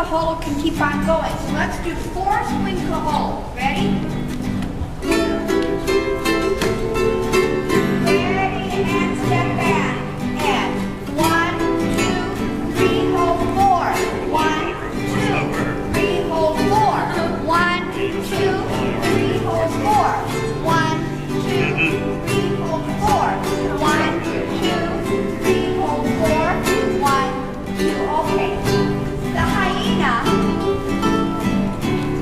Kaholo can keep on going. So let's do 4 swing Kaholo. Ready? Ready and step back. And 1, 2, 3, hold 4. 1, 2, 3, hold 4. 1, 2, 3, hold 4. 1, 2, 3, hold 4. 1, 2, 3, hold 4. 1, 2, okay. The hyena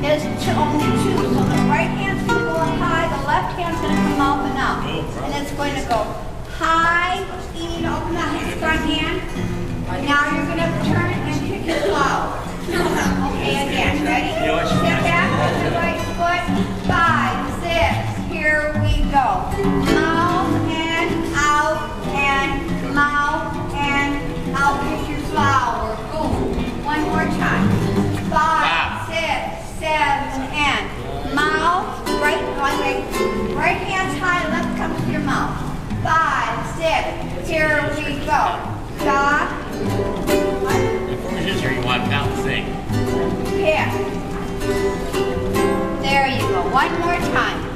is only 2, so the right hand's going to go up high, the left hand's going to come up and up. And it's going to go high, you know, open the front hand. Now you're going to turn and kick your flower. Okay, again, ready? Step back with the right foot. 5, 6, here we go. Mouth and mouth and out with your flower. Boom. One more time. 5, 6, 7, and mouth. Right hand's high, left comes to your mouth. 5, 6, here we go. Stop. Before we you want to count and sing. Here. There you go. One more time.